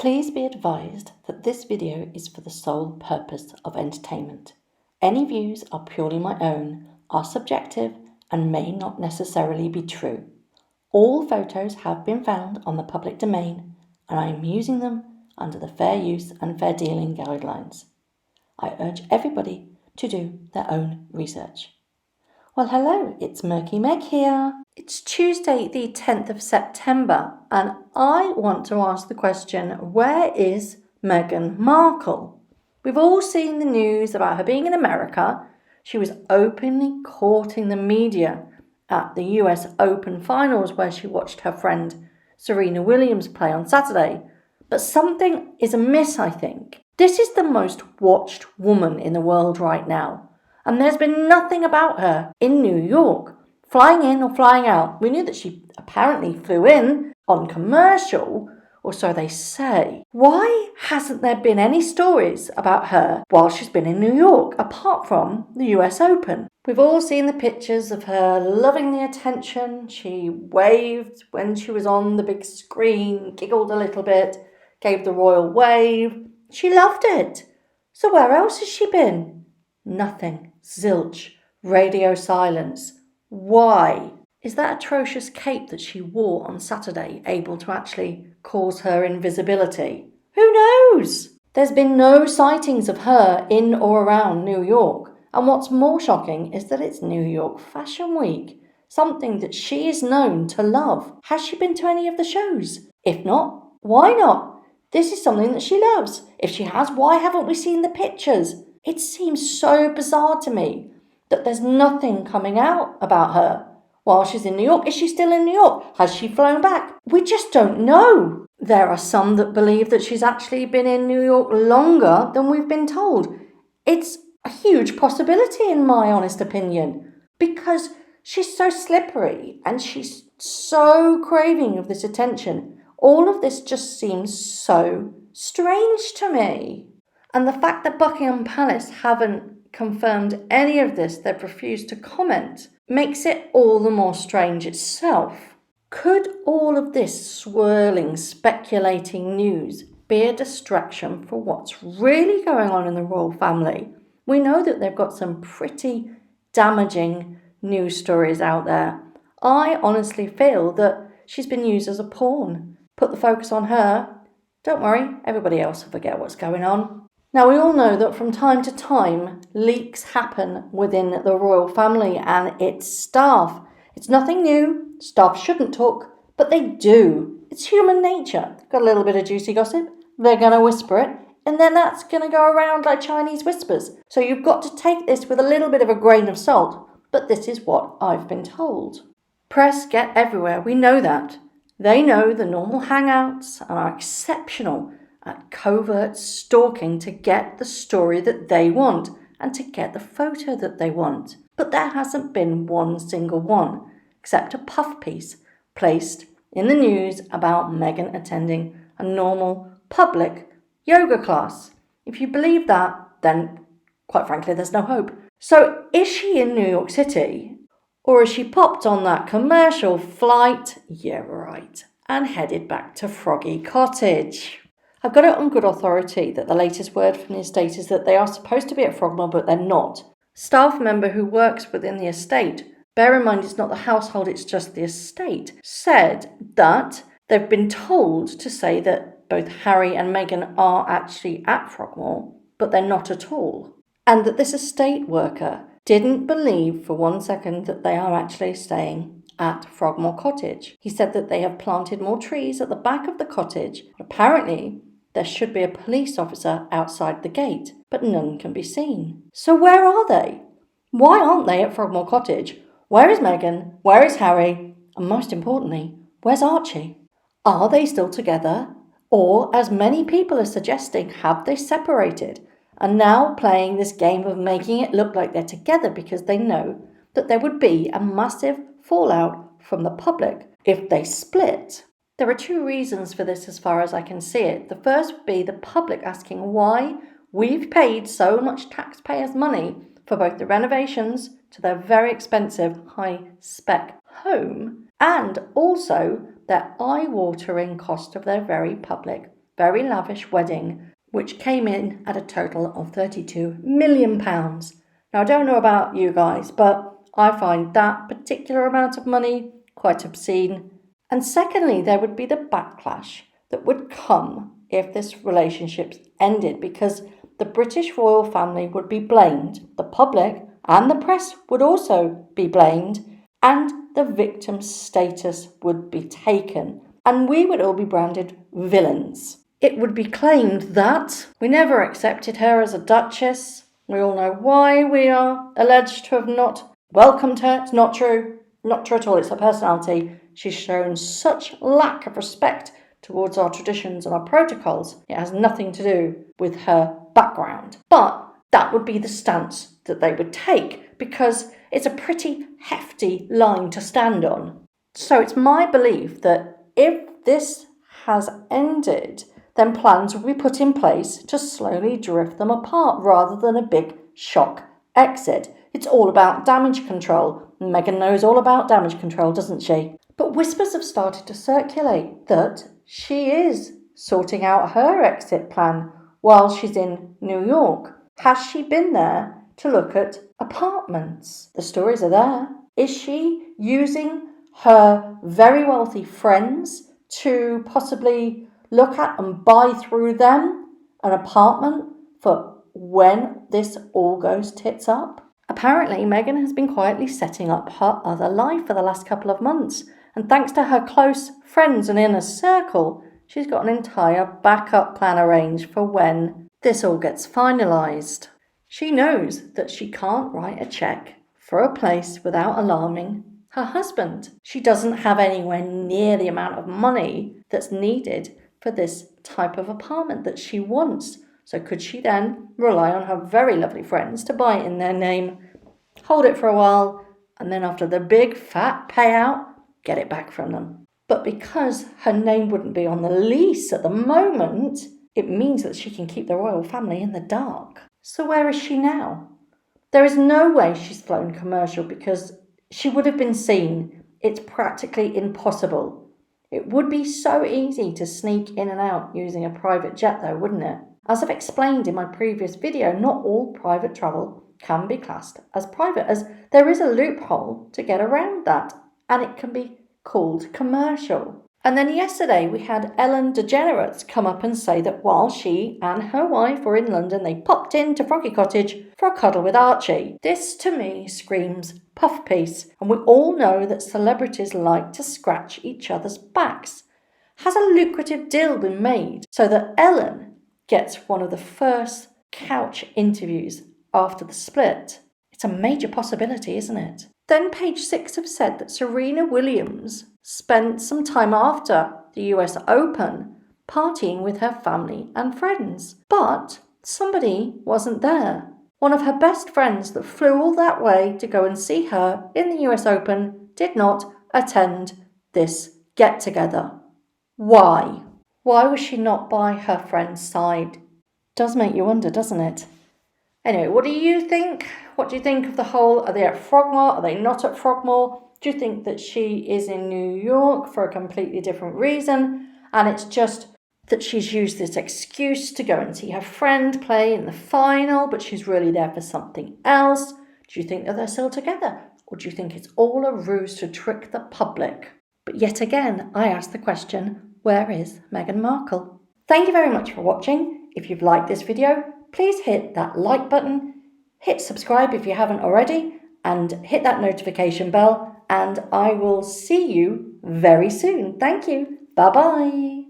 Please be advised that this video is for the sole purpose of entertainment. Any views are purely my own, are subjective, and may not necessarily be true. All photos have been found on the public domain, and I am using them under the fair use and fair dealing guidelines. I urge everybody to do their own research. Well, hello, it's Murky Meg here. It's Tuesday, the 10th of September, and I want to ask the question, where is Meghan Markle? We've all seen the news about her being in America. She was openly courting the media at the US Open finals, where she watched her friend Serena Williams play on Saturday. But something is amiss, I think. This is the most watched woman in the world right now. And there's been nothing about her in New York, flying in or flying out. We knew that she apparently flew in on commercial, or so they say. Why hasn't there been any stories about her while she's been in New York, apart from the US Open? We've all seen the pictures of her loving the attention. She waved when she was on the big screen, giggled a little bit, gave the royal wave. She loved it. So where else has she been? Nothing. Zilch. Radio silence. Why? Is that atrocious cape that she wore on Saturday able to actually cause her invisibility? Who knows? There's been no sightings of her in or around New York. And what's more shocking is that it's New York Fashion Week, something that she is known to love. Has she been to any of the shows? If not, why not? This is something that she loves. If she has, why haven't we seen the pictures? It seems so bizarre to me that there's nothing coming out about her while she's in New York. Is she still in New York? Has she flown back? We just don't know. There are some that believe that she's actually been in New York longer than we've been told. It's a huge possibility, in my honest opinion, because she's so slippery and she's so craving of this attention. All of this just seems so strange to me. And the fact that Buckingham Palace haven't confirmed any of this, they've refused to comment, makes it all the more strange itself. Could all of this swirling, speculating news be a distraction for what's really going on in the royal family? We know that they've got some pretty damaging news stories out there. I honestly feel that she's been used as a pawn. Put the focus on her. Don't worry, everybody else will forget what's going on. Now, we all know that from time to time, leaks happen within the royal family and its staff. It's nothing new. Staff shouldn't talk, but they do. It's human nature. Got a little bit of juicy gossip, they're going to whisper it, and then that's going to go around like Chinese whispers. So you've got to take this with a little bit of a grain of salt, but this is what I've been told. Press get everywhere, we know that. They know the normal hangouts and are exceptional at covert stalking to get the story that they want and to get the photo that they want. But there hasn't been one single one, except a puff piece placed in the news about Meghan attending a normal public yoga class. If you believe that, then quite frankly, there's no hope. So is she in New York City? Or has she popped on that commercial flight? Yeah, right. And headed back to Froggy Cottage. I've got it on good authority that the latest word from the estate is that they are supposed to be at Frogmore, but they're not. Staff member who works within the estate, bear in mind it's not the household, it's just the estate, said that they've been told to say that both Harry and Meghan are actually at Frogmore, but they're not at all. And that this estate worker didn't believe for 1 second that they are actually staying at Frogmore Cottage. He said that they have planted more trees at the back of the cottage. Apparently, there should be a police officer outside the gate, but none can be seen. So where are they? Why aren't they at Frogmore Cottage? Where is Meghan? Where is Harry? And most importantly, where's Archie? Are they still together? Or, as many people are suggesting, have they separated and now playing this game of making it look like they're together because they know that there would be a massive fallout from the public if they split? There are two reasons for this as far as I can see it. The first would be the public asking why we've paid so much taxpayers' money for both the renovations to their very expensive high-spec home and also their eye-watering cost of their very public very lavish wedding, which came in at a total of £32 million. Now, I don't know about you guys, but I find that particular amount of money quite obscene. And secondly, there would be the backlash that would come if this relationship ended, because the British royal family would be blamed, the public and the press would also be blamed, and the victim's status would be taken, and we would all be branded villains. It would be claimed that we never accepted her as a duchess. We all know why we are alleged to have not welcomed her. It's not true. Not true at all. It's her personality. She's shown such lack of respect towards our traditions and our protocols. It has nothing to do with her background. But that would be the stance that they would take, because it's a pretty hefty line to stand on. So it's my belief that if this has ended, then plans will be put in place to slowly drift them apart rather than a big shock exit. It's all about damage control. Meghan knows all about damage control, doesn't she? But whispers have started to circulate that she is sorting out her exit plan while she's in New York. Has she been there to look at apartments? The stories are there. Is she using her very wealthy friends to possibly look at and buy through them an apartment for when this all goes tits up? Apparently, Meghan has been quietly setting up her other life for the last couple of months, and thanks to her close friends and inner circle, she's got an entire backup plan arranged for when this all gets finalised. She knows that she can't write a cheque for a place without alarming her husband. She doesn't have anywhere near the amount of money that's needed for this type of apartment that she wants. So could she then rely on her very lovely friends to buy it in their name, hold it for a while, and then after the big fat payout, get it back from them? But because her name wouldn't be on the lease at the moment, it means that she can keep the royal family in the dark. So where is she now? There is no way she's flown commercial, because she would have been seen. It's practically impossible. It would be so easy to sneak in and out using a private jet though, wouldn't it? As I've explained in my previous video, not all private travel can be classed as private, as there is a loophole to get around that, and it can be called commercial. And then yesterday we had Ellen DeGeneres come up and say that while she and her wife were in London, they popped into Froggy Cottage for a cuddle with Archie. This to me screams puff piece, and we all know that celebrities like to scratch each other's backs. Has a lucrative deal been made so that Ellen gets one of the first couch interviews after the split? It's a major possibility, isn't it? Then Page 6 have said that Serena Williams spent some time after the US Open partying with her family and friends. But somebody wasn't there. One of her best friends that flew all that way to go and see her in the US Open did not attend this get-together. Why? Why was she not by her friend's side? Does make you wonder, doesn't it? Anyway, what do you think? What do you think of the whole, are they at Frogmore? Are they not at Frogmore? Do you think that she is in New York for a completely different reason, and it's just that she's used this excuse to go and see her friend play in the final, but she's really there for something else? Do you think that they're still together? Or do you think it's all a ruse to trick the public? But yet again, I ask the question, where is Meghan Markle? Thank you very much for watching. If you've liked this video, please hit that like button, hit subscribe if you haven't already, and hit that notification bell, and I will see you very soon. Thank you. Bye-bye.